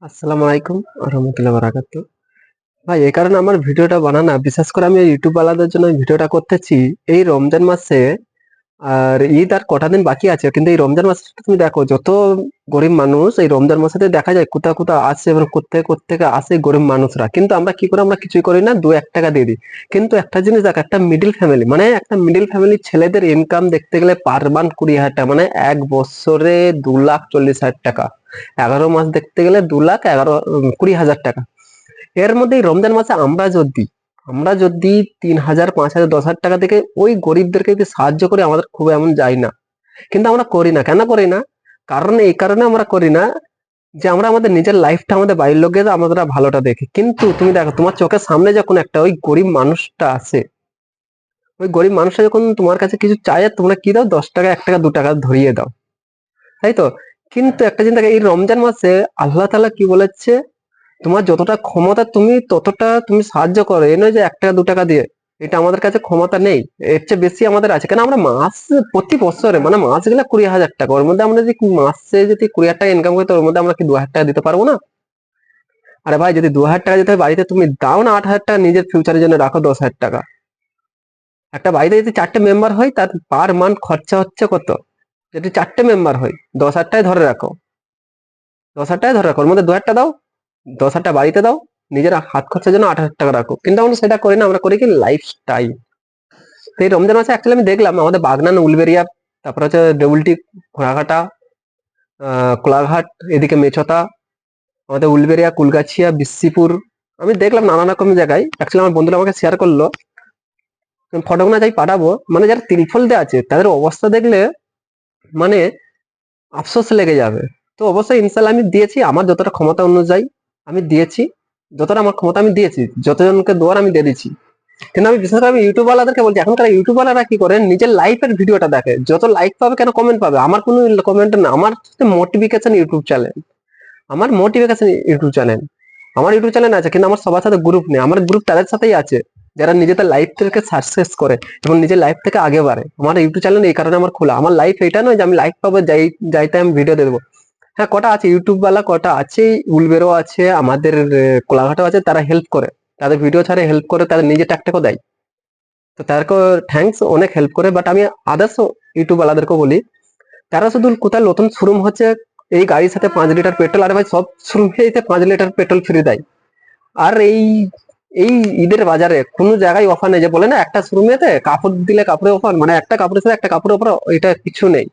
আসসালামু আলাইকুম রহমতুল্লাহ বারাকাতু। ভাই এই কারণে আমার ভিডিওটা বানানো, বিশেষ করে আমি ইউটিউব ওয়ালাদের জন্য এই ভিডিওটা করতেছি। এই রমজান মাসে আর ঈদ আর কটা দিন বাকি আছে, কিন্তু এই রমজান মাসে তুমি দেখো যত গরিব মানুষ এই রমজান মাসেতে দেখা যায় কোথাও কোথাও আসে, এবং কোত্থেকে আসে গরিব মানুষরা, কিন্তু আমরা কি করে, আমরা কিছুই করি না, 2-1 টাকা দিয়ে দিই। কিন্তু একটা জিনিস দেখ, একটা মিডিল ফ্যামিলি, মানে একটা মিডিল ফ্যামিলির ছেলেদের ইনকাম দেখতে গেলে পার মান্থ 20,000 টাকা, মানে 1 বছরে 2,40,000 টাকা। 11 মাস দেখতে গেলে 2,20,000 টাকা। এর মধ্যে এই রমজান মাসে আমরা যদি 3,000, 5,000, 10,000 টাকা থেকে ওই গরিবদেরকে যদি সাহায্য করি, আমাদের খুব এমন যায় না। কিন্তু আমরা করি না, কেন করি না? কারণ এই কারণে আমরা করি না যে আমরা আমাদের নিজের লাইফটা, আমাদের বাড়ির লোকের আমরা ভালোটা দেখি। কিন্তু তুমি দেখো, তোমার চোখের সামনে যখন একটা ওই গরিব মানুষটা আসে, ওই গরিব মানুষটা যখন তোমার কাছে কিছু চায়, আর তোমরা কি দাও? 10 টাকা, 1 টাকা, 2 টাকা ধরিয়ে দাও, তাই তো? কিন্তু একটা জিনিস দেখো, এই রমজান মাসে আল্লাহ তাআলা কি বলেছে, তোমার যতটা ক্ষমতা তুমি ততটা তুমি সাহায্য করো। এই নয় যে 1 টাকা 2 টাকা দিয়ে। এটা আমাদের কাছে ক্ষমতা নেই, এর চেয়ে বেশি আমাদের আছে। কেন আমরা প্রতি বছরে, মানে মাস গেলে 20,000 টাকা, ওর মধ্যে আমরা যদি মাসে যদি 20,000 টাকা ইনকাম করি, তো ওর মধ্যে আমরা কি 2,000 টাকা দিতে পারবো না? আরে ভাই, যদি 2,000 টাকা দিতে হয়, বাড়িতে তুমি দাও না 8,000 টাকা, নিজের ফিউচারের জন্য রাখো 10,000 টাকা। একটা বাড়িতে যদি 4টে মেম্বার হয়, তার পার মান্থ খরচা হচ্ছে কত? যদি 4টে মেম্বার হয়, 10,000 টাকায় ধরে রাখো, 10,000 টাকায় ধরে রাখো, ওর মধ্যে 2,000 টাকা দাও, 10,000 টাকা বাড়িতে দাও, নিজের হাত খরচার জন্য 8,000 টাকা রাখো। কিন্তু আমরা সেটা করি না, আমরা করি কি লাইফস্টাইল। তো এই রমজান মাসে অ্যাকচুয়ালি আমি দেখলাম আমাদের বাগনান, উলবেরিয়া, তারপর হচ্ছে দেউলটি, ঘোড়াঘাটা, কোলাঘাট, এদিকে মেচতা, আমাদের উলবেরিয়া, কুলগাছিয়া, বিসিপুর, আমি দেখলাম নানা রকম জায়গায়। অ্যাকচুয়ালি আমার বন্ধুরা আমাকে শেয়ার করলো, ফটোগুলো যাই পাঠাবো, মানে যারা তিরফল দেওয়া আছে তাদের অবস্থা দেখলে মানে আফসোস লেগে যাবে। তো অবশ্যই ইনশাল্লাহ আমি দিয়েছি আমার যতটা ক্ষমতা অনুযায়ী, আমি দিয়েছি যতটা আমার ক্ষমতা, আমি দিয়েছি যতজনকে দেওয়ার আমি দিয়ে দিচ্ছি। কিন্তু আমি বিশেষ করে আমি ইউটিউব ওয়ালাদেরকে বলছি, এখনকার ইউটিউব ওয়ালারা কি করে, নিজের লাইফের ভিডিওটা দেখে। যত লাইক পাবে কেন, কমেন্ট পাবে, আমার কোনো কমেন্ট না। আমার মোটিভেশন ইউটিউব চ্যানেল, আমার মোটিভেশন ইউটিউব চ্যানেল, আমার ইউটিউব চ্যানেল আছে, কিন্তু আমার সবার সাথে গ্রুপ নেই। আমার গ্রুপ তাদের সাথেই আছে যারা নিজেদের লাইফ থেকে সাকসেস করে এবং নিজের লাইফ থেকে আগে বাড়ে। আমার ইউটিউব চ্যানেল এই কারণে আমার খোলা। আমার লাইফ এটা নয় যে আমি লাইক পাবো যাইতে আমি ভিডিও দিয়ে দেবো। হ্যাঁ, কটা আছে ইউটিউব ওয়ালা, কটা আছে, উলবেরও আছে, আমাদের কোলাঘাটও আছে, তারা হেল্প করে, তাদের ভিডিও ছাড়ে হেল্প করে, তাদের নিজে টাকটাকও দেয়। তো তাদেরকে থ্যাঙ্কস, অনেক হেল্প করে। বাট আমি আদার্স ইউটিউব ওয়ালাদেরকে বলি, তারা শুধু কোথায় নতুন শোরুম হচ্ছে, এই গাড়ির সাথে 5 লিটার পেট্রোল, আরে ভাই সব শোরুমে 5 লিটার পেট্রোল ফ্রি দেয়। আর এই এই ঈদের বাজারে কোনো জায়গায় অফার নেই, যে বলে না একটা শোরুমেতে কাপড় দিলে কাপড়ের অফার, মানে একটা কাপড়ের সাথে একটা কাপড়ের অফার, এটা কিছু নেই,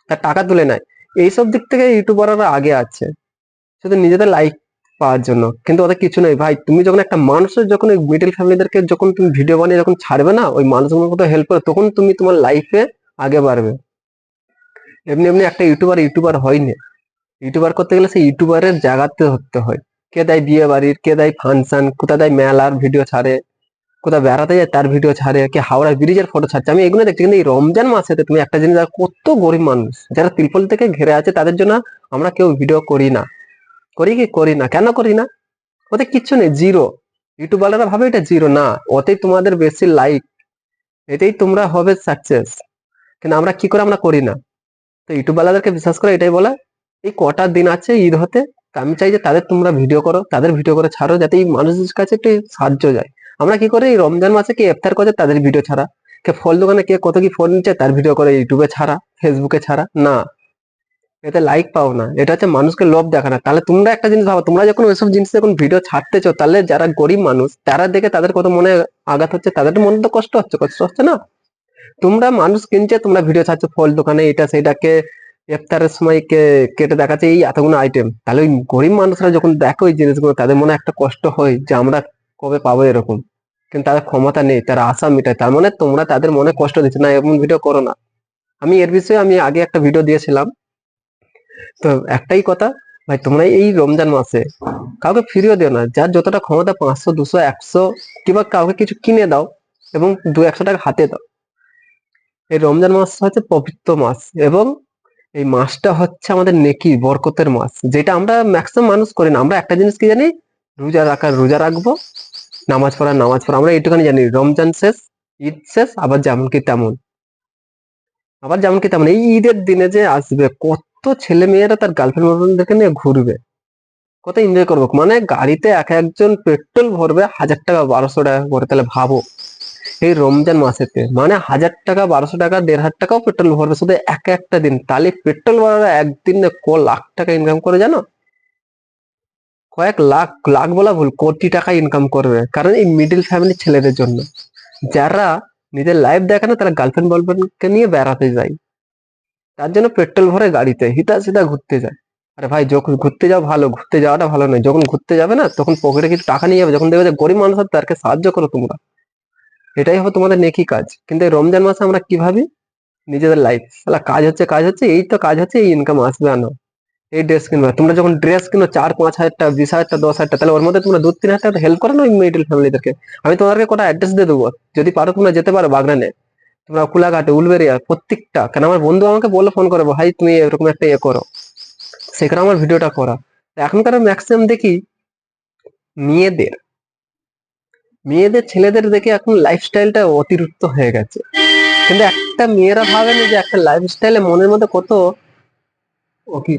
তার টাকা তুলে নেয়। এইসব দিক থেকে ইউটিউবাররা আগে আছে, শুধু নিজেদের লাইক পাওয়ার জন্য। কিন্তু ওদের কিছু নেই ভাই। তুমি যখন একটা মানুষের, যখন ওই মিডিল ফ্যামিলিদেরকে যখন তুমি ভিডিও বানিয়ে যখন ছাড়বে না, ওই মানুষগুলোর মতো হেল্প করে, তখন তুমি তোমার লাইফে আগে বাড়বে। এমনি এমনি একটা ইউটিউবার হয়নি। ইউটিউবার করতে গেলে সেই ইউটিউবারের জায়গাতে ধরতে হয়। কে দেয় বিয়ে বাড়ির, কে দেয় ফাংশন, কোথা দেয় মেলার ভিডিও ছাড়ে, কোথাও বেড়াতে যায় তার ভিডিও ছাড়ে, কে হাওড়া ব্রিজের ফটো ছাড়ছে, আমি এগুলো দেখছি। কিন্তু এই রমজান মাসেতে তুমি একটা জিনিস দেখো, কত গরিব মানুষ যারা ত্রিপল থেকে ঘেরে আছে, তাদের জন্য আমরা কেউ ভিডিও করি না। করি কি? করি না। কেন করি না? ওতে কিচ্ছু নেই, জিরো। ইউটিউবাররা ভাবে এটা জিরো না, ওতেই তোমাদের বেশি লাইক, এতেই তোমরা হবে সাকসেস। কিন্তু আমরা কি করে, আমরা করি না। তো ইউটিউবারদেরকে বিশেষ করে এটাই বলা, এই কটা দিন আছে ঈদ হতে, তা আমি চাই যে তাদের তোমরা ভিডিও করো, তাদের ভিডিও করে ছাড়ো, যাতে এই মানুষের কাছে একটু সাহায্য যায়। আমরা কি করে, এই রমজান মাসে কে ইফতার করছে তাদের ভিডিও ছাড়া, কে ফল দোকানে কে কত কি ফল নিচ্ছে তার ভিডিও করে ইউটিউবে ছাড়া, ফেসবুকে ছাড়া না। এতে লাইক পাও না, এটা হচ্ছে মানুষকে লোভ দেখানো। তাহলে তোমরা একটা জিনিস ভাবো, তোমরা যখন ওইসব জিনিস যখন ভিডিও ছাড়তেছো, তাহলে যারা গরিব মানুষ তারা দেখে তাদের কত মনে আঘাত হচ্ছে, তাদের মনে তো কষ্ট হচ্ছে না? তোমরা মানুষ কিনছে, তোমরা ভিডিও ছাড়ছো ফল দোকানে, এটা সেটাকে ইফতারের সময় কেটে দেখাচ্ছে এই এতগুলো আইটেম। তাহলে ওই গরিব মানুষরা যখন দেখো ওই জিনিসগুলো, তাদের মনে একটা কষ্ট হয় যে আমরা কবে পাবো এরকম। কিন্তু তাদের ক্ষমতা নেই, তারা আশা মিটায়। তার মানে তোমরা তাদের মনে কষ্ট দিচ্ছ না, এমন ভিডিও করো না। আমি এর বিষয়ে আমি আগে একটা ভিডিও দিয়েছিলাম। তো একটাই কথা, ভাই তোমরা এই রমজান মাসে কাউকে ফিরিয়ে দিও না। যার যতটা ক্ষমতা, 500, 200, 100, কিংবা কাউকে কিছু কিনে দাও এবং 200-100 টাকা হাতে দাও। এই রমজান মাস হচ্ছে পবিত্র মাস, এবং এই মাসটা হচ্ছে আমাদের নেকি বরকতের মাস, যেটা আমরা ম্যাক্সিমাম মানুষ করি না। আমরা একটা জিনিস কি জানি, রোজা রাখবো, নামাজ পড়া, আমরা এইটুখানি জানি। রমজান শেষ, ঈদ শেষ, আবার যেমন কি তেমন, এই ঈদের দিনে যে আসবে, কত ছেলে মেয়েরা তার গার্লফ্রেন্ড বয়ফ্রেন্ডদেরকে নিয়ে ঘুরবে, কত এনজয় করবো, মানে গাড়িতে এক একজন পেট্রোল ভরবে 1000 টাকা 1200 টাকা করে, তাহলে ভাবো এই রমজান মাসেতে মানে 1000 টাকা 1200 টাকা 1500 টাকাও পেট্রোল ভরবে শুধু একটা দিন, তাহলে পেট্রোল ভরার একদিনে লাখ টাকা ইনকাম করে জানো, কয়েক লাখ, লাখ বলা ভুল, কোটি টাকা ইনকাম করবে। কারণ এই মিডিল ফ্যামিলির ছেলেদের জন্য, যারা নিজের লাইফ দেখে না, তারা গার্লফ্রেন্ড বয়ফ্রেন্ডকে নিয়ে বেড়াতে যায়, তার জন্য পেট্রোল ভরে গাড়িতে হিতা সিধা ঘুরতে যায়। আরে ভাই, যখন ঘুরতে যাও ভালো, ঘুরতে যাওয়াটা ভালো নয়, যখন ঘুরতে যাবে না তখন পকেটে কিছু টাকা নিয়ে যাবে, যখন দেখবে যে গরিব মানুষ আছে তাদেরকে সাহায্য করো তোমরা, এটাই হবে তোমাদের নেকি কাজ। কিন্তু এই রমজান মাসে আমরা কি ভাবি, নিজেদের লাইফ শালা কাজ হচ্ছে, কাজ হচ্ছে, এই তো কাজ হচ্ছে, এই ইনকাম আসবে আনো, এই ড্রেস কিনবে। তোমরা যখন ড্রেস কিনো 4-5 হাজার টাকা 20 হাজার টাকা 10 হাজার টাকা, তাহলে ওর মধ্যে তোমরা 2-3 হাজার টাকা হেল্প করো না ওই মিডিল ফ্যামিলিদেরকে। আমি তোমাদেরকে কটা অ্যাড্রেস দিয়ে দেবো, যদি পারো তোমরা যেতে পারো বাগনানে, তোমরা কুলাঘাটে, উলবেরিয়া, প্রত্যেকটা। কেন আমার বন্ধু আমাকে বললো, ফোন করে, ভাই তুমি এরকম একটা ইয়ে করো, সেখানে আমার ভিডিওটা করা। এখনকার ম্যাক্সিমাম দেখি মেয়েদের মেয়েদের ছেলেদের দেখে এখন লাইফস্টাইলটা অতিরিক্ত হয়ে গেছে, কিন্তু একটা মেয়েরা ভাবেনি যে একটা লাইফস্টাইলে মনের মধ্যে কত ও কি